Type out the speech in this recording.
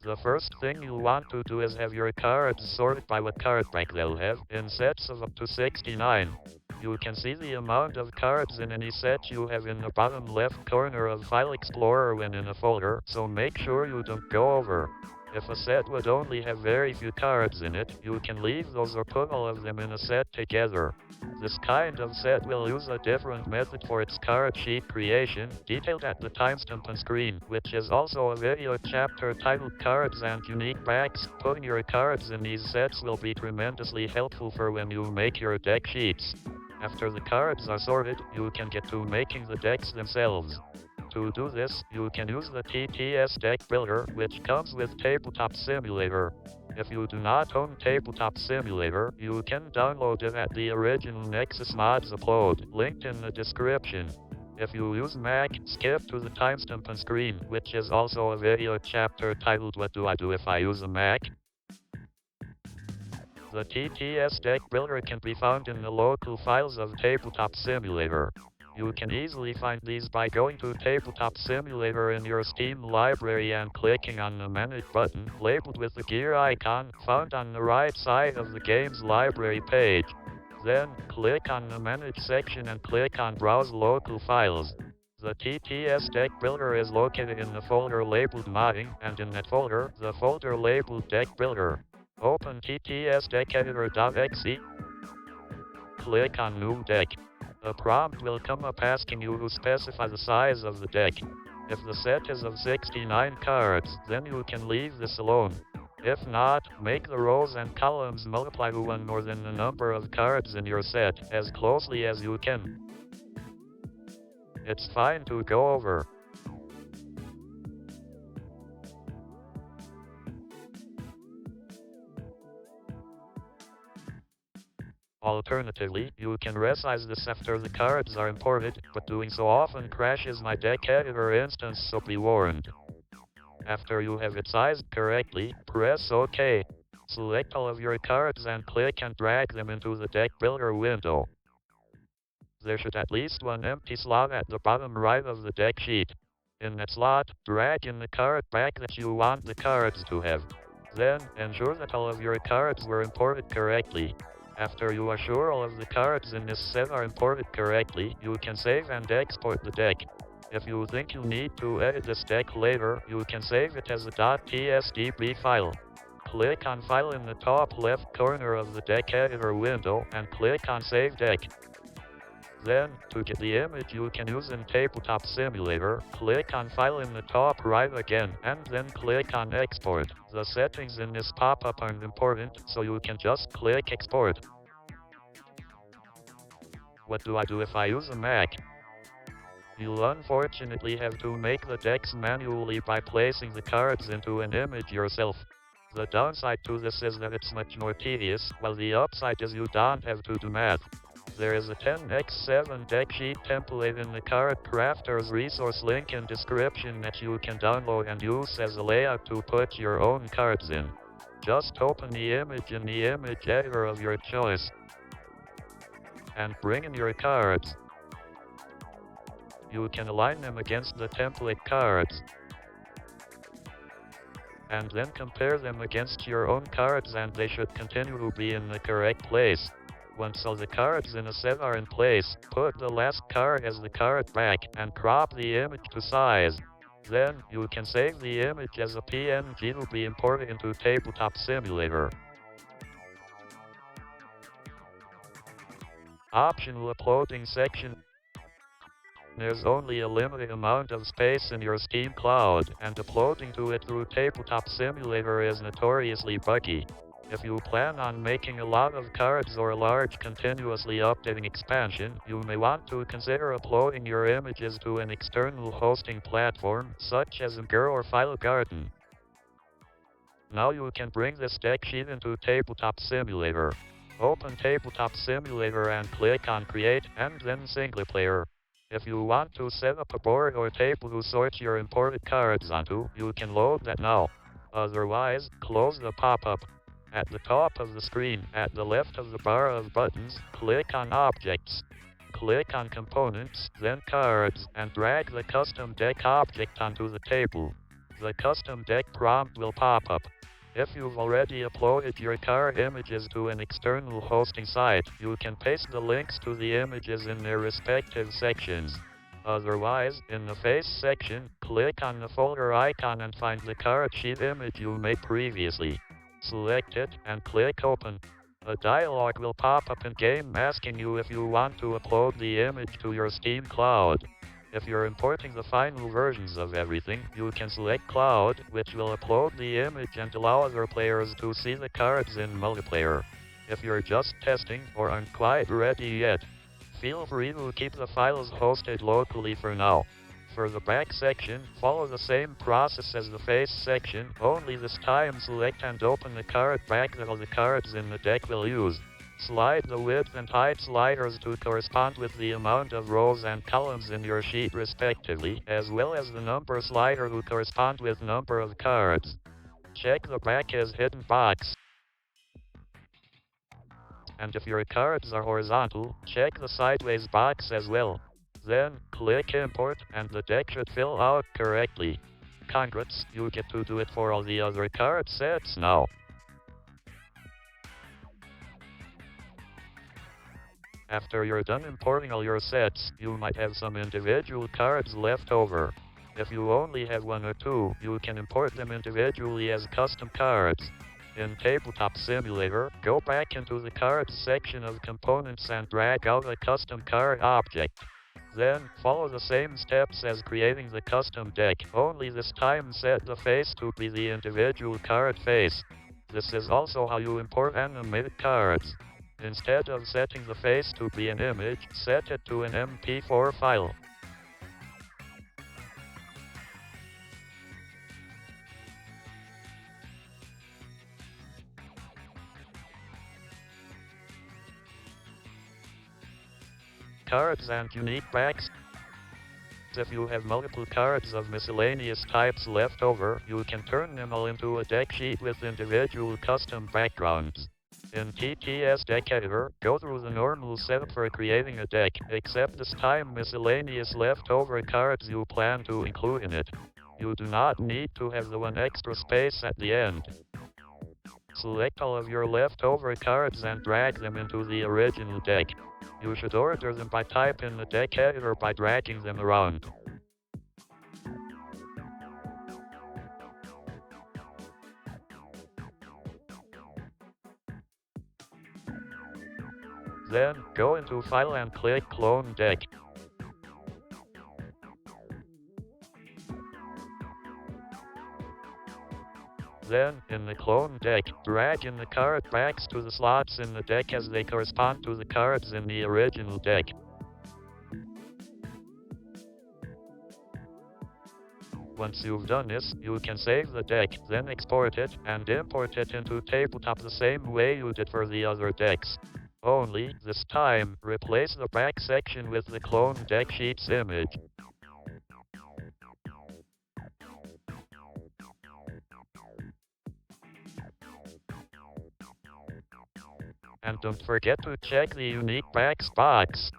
The first thing you'll want to do is have your cards sorted by what card bank they'll have, in sets of up to 69. You can see the amount of cards in any set you have in the bottom left corner of File Explorer when in a folder, so make sure you don't go over. If a set would only have very few cards in it, you can leave those or put all of them in a set together. This kind of set will use a different method for its card sheet creation, detailed at the timestamp on screen, which is also a video chapter titled Cards and Unique Backs. Putting your cards in these sets will be tremendously helpful for when you make your deck sheets. After the cards are sorted, you can get to making the decks themselves. To do this, you can use the TTS Deck Builder, which comes with Tabletop Simulator. If you do not own Tabletop Simulator, you can download it at the original Nexus Mods upload, linked in the description. If you use Mac, skip to the timestamp on screen, which is also a video chapter titled What Do I Do If I Use a Mac? The TTS Deck Builder can be found in the local files of Tabletop Simulator. You can easily find these by going to Tabletop Simulator in your Steam library and clicking on the Manage button, labeled with the gear icon, found on the right side of the game's library page. Then, click on the Manage section and click on Browse Local Files. The TTS Deck Builder is located in the folder labeled Modding, and in that folder, the folder labeled Deck Builder. Open TTS Deck Editor.exe. Click on New Deck. A prompt will come up asking you to specify the size of the deck. If the set is of 69 cards, then you can leave this alone. If not, make the rows and columns multiply to one more than the number of cards in your set, as closely as you can. It's fine to go over. Alternatively, you can resize this after the cards are imported, but doing so often crashes my deck editor instance, so be warned. After you have it sized correctly, press OK. Select all of your cards and click and drag them into the deck builder window. There should at least one empty slot at the bottom right of the deck sheet. In that slot, drag in the card back that you want the cards to have. Then, ensure that all of your cards were imported correctly. After you are sure all of the cards in this set are imported correctly, you can save and export the deck. If you think you need to edit this deck later, you can save it as a .tsdb file. Click on File in the top left corner of the deck editor window and click on Save Deck. Then, to get the image you can use in Tabletop Simulator, click on File in the top right again, and then click on Export. The settings in this pop-up aren't important, so you can just click Export. What do I do if I use a Mac? You'll unfortunately have to make the decks manually by placing the cards into an image yourself. The downside to this is that it's much more tedious, while the upside is you don't have to do math. There is a 10x7 deck sheet template in the Card Crafter's resource link in description that you can download and use as a layout to put your own cards in. Just open the image in the image editor of your choice and bring in your cards. You can align them against the template cards and then compare them against your own cards, and they should continue to be in the correct place. Once all the cards in a set are in place, put the last card as the card back and crop the image to size. Then, you can save the image as a PNG to be imported into Tabletop Simulator. Optional uploading section. There's only a limited amount of space in your Steam cloud, and uploading to it through Tabletop Simulator is notoriously buggy. If you plan on making a lot of cards or a large continuously updating expansion, you may want to consider uploading your images to an external hosting platform, such as Imgur or FileGarden. Now you can bring this deck sheet into Tabletop Simulator. Open Tabletop Simulator and click on Create, and then Single Player. If you want to set up a board or table to sort your imported cards onto, you can load that now. Otherwise, close the pop-up. At the top of the screen, at the left of the bar of buttons, click on Objects. Click on Components, then Cards, and drag the custom deck object onto the table. The custom deck prompt will pop up. If you've already uploaded your card images to an external hosting site, you can paste the links to the images in their respective sections. Otherwise, in the Face section, click on the folder icon and find the card sheet image you made previously. Select it and click Open. A dialog will pop up in-game asking you if you want to upload the image to your Steam Cloud. If you're importing the final versions of everything, you can select Cloud, which will upload the image and allow other players to see the cards in multiplayer. If you're just testing or aren't quite ready yet, feel free to keep the files hosted locally for now. For the back section, follow the same process as the Face section, only this time select and open the card back that all the cards in the deck will use. Slide the width and height sliders to correspond with the amount of rows and columns in your sheet respectively, as well as the number slider to correspond with number of cards. Check the back as hidden box. And if your cards are horizontal, check the sideways box as well. Then, click Import, and the deck should fill out correctly. Congrats, you get to do it for all the other card sets now. After you're done importing all your sets, you might have some individual cards left over. If you only have one or two, you can import them individually as custom cards. In Tabletop Simulator, go back into the Cards section of Components and drag out a custom card object. Then, follow the same steps as creating the custom deck, only this time set the face to be the individual card face. This is also how you import animated cards. Instead of setting the face to be an image, set it to an MP4 file. Cards and unique backs. If you have multiple cards of miscellaneous types left over, you can turn them all into a deck sheet with individual custom backgrounds. In TTS Deck Editor, go through the normal setup for creating a deck, except this time miscellaneous leftover cards you plan to include in it. You do not need to have the one extra space at the end. Select all of your leftover cards and drag them into the original deck. You should order them by type in the deck editor by dragging them around. Then, go into File and click Clone Deck. Then, in the clone deck, drag in the card backs to the slots in the deck as they correspond to the cards in the original deck. Once you've done this, you can save the deck, then export it, and import it into Tabletop the same way you did for the other decks. Only, this time, replace the back section with the clone deck sheet's image. And don't forget to check the unique backs box.